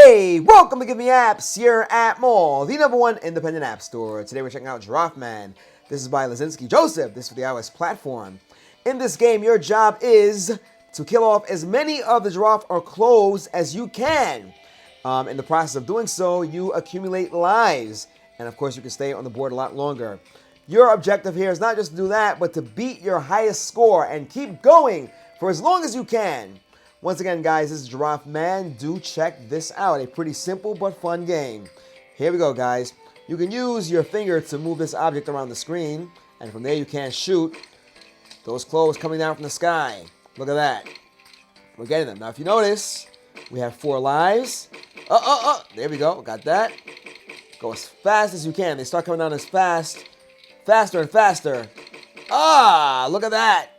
Hey, welcome to GiveMeApps here at Mall, the #1 independent app store. Today we're checking out Jirof Man. This is by Joseph. This is for the iOS platform. In this game, your job is to kill off as many of the giraffe or cloves as you can. In the process of doing so, you accumulate lives. And of course, you can stay on the board a lot longer. Your objective here is not just to do that, but to beat your highest score and keep going for as long as you can. Once again, guys, this is Jirof Man. Do check this out. A pretty simple but fun game. Here we go, guys. You can use your finger to move this object around the screen, and from there you can shoot those cloves coming down from the sky. Look at that. We're getting them. Now, if you notice, we have 4 lives. There we go. Got that. Go as fast as you can. They start coming down as faster and faster. Look at that.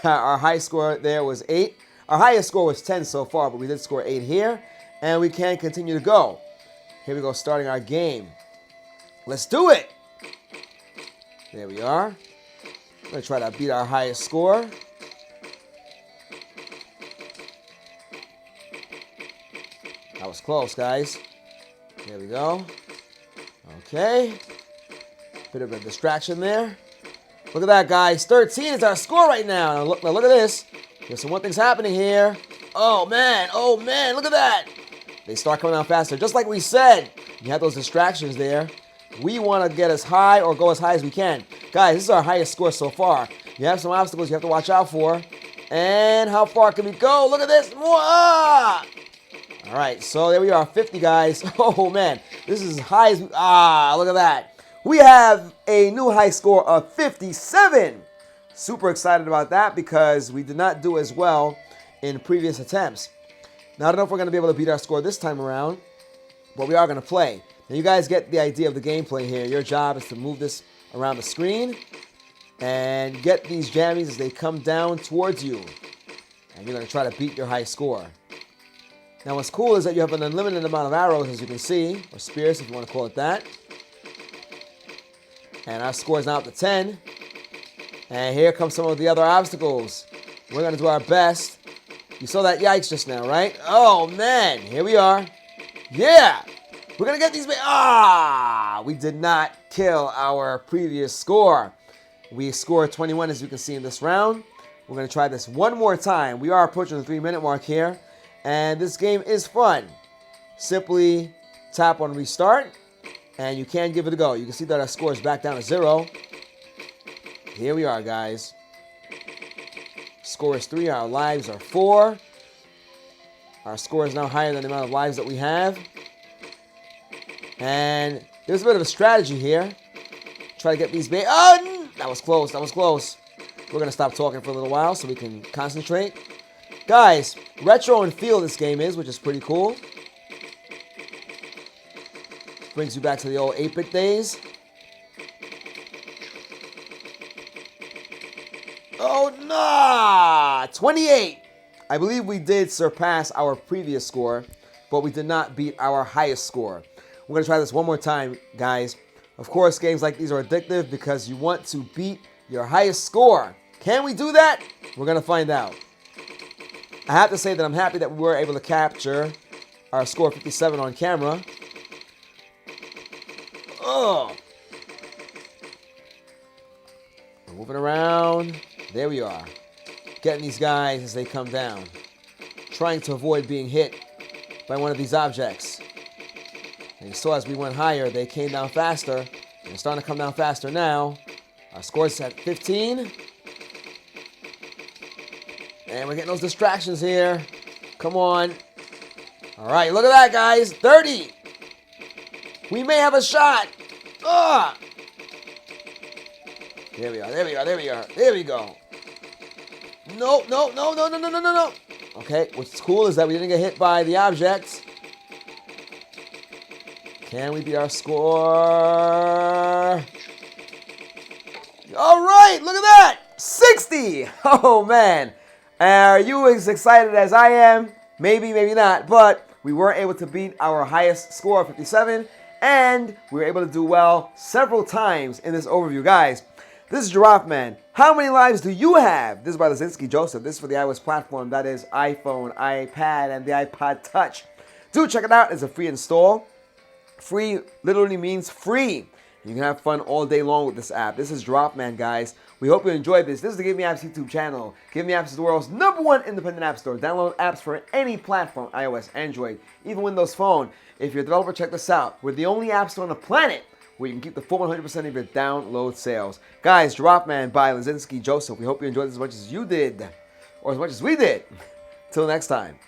Our high score there was 8. Our highest score was 10 so far, but we did score 8 here, and we can continue to go. Here we go, starting our game. Let's do it. There we are. We're going to try to beat our highest score. That was close, guys. There we go. Okay. Bit of a distraction there. Look at that, guys. 13 is our score right now. Now look at this. There's some things happening here. Oh, man. Look at that. They start coming out faster. Just like we said, you have those distractions there. We want to get as high or go as high as we can. Guys, this is our highest score so far. You have some obstacles you have to watch out for. And how far can we go? Look at this. More. All right, so there we are, 50, guys. Oh, man. This is as high as we... look at that. We have a new high score of 57. Super excited about that because we did not do as well in previous attempts. Now, I don't know if we're going to be able to beat our score this time around, but we are going to play. Now, you guys get the idea of the gameplay here. Your job is to move this around the screen and get these jammies as they come down towards you. And you're going to try to beat your high score. Now, what's cool is that you have an unlimited amount of arrows, as you can see, or spears if you want to call it that. And our score is now up to 10. And here come some of the other obstacles. We're going to do our best. You saw that yikes just now, right? Oh, man. Here we are. Yeah. We're going to get these. We did not kill our previous score. We scored 21, as you can see in this round. We're going to try this one more time. We are approaching the 3-minute mark here. And this game is fun. Simply tap on restart. And you can give it a go. You can see that our score is back down to 0. Here we are, guys. Score is 3. Our lives are 4. Our score is now higher than the amount of lives that we have. And there's a bit of a strategy here. Try to get these bait. Oh, that was close. That was close. We're going to stop talking for a little while so we can concentrate. Guys, retro and feel this game is, which is pretty cool. Brings you back to the old 8-bit days. Oh, no! 28! I believe we did surpass our previous score, but we did not beat our highest score. We're going to try this one more time, guys. Of course, games like these are addictive because you want to beat your highest score. Can we do that? We're going to find out. I have to say that I'm happy that we were able to capture our score 57 on camera. Oh! We're moving around. There we are. Getting these guys as they come down. Trying to avoid being hit by one of these objects. And you saw as we went higher, they came down faster. They're starting to come down faster now. Our score's at 15. And we're getting those distractions here. Come on. All right, look at that, guys. 30. We may have a shot. There we are. There we go. No. Okay, what's cool is that we didn't get hit by the objects. Can we beat our score? All right, look at that. 60. Oh, man. Are you as excited as I am? Maybe, maybe not. But we were able to beat our highest score of 57. And we were able to do well several times in this overview. Guys, this is Jirof Man. How many lives do you have? This is by Joseph. This is for the iOS platform. That is iPhone, iPad, and the iPod Touch. Do check it out. It's a free install. Free literally means free. You can have fun all day long with this app. This is Jirof Man, guys. We hope you enjoyed this. This is the GiveMeApps YouTube channel. GiveMeApps is the world's #1 independent app store. Download apps for any platform, iOS, Android, even Windows Phone. If you're a developer, check this out. We're the only app store on the planet where you can keep the full 100% of your download sales. Guys, Jirof Man by Lizinski Joseph. We hope you enjoyed this as much as you did, or as much as we did. Till next time.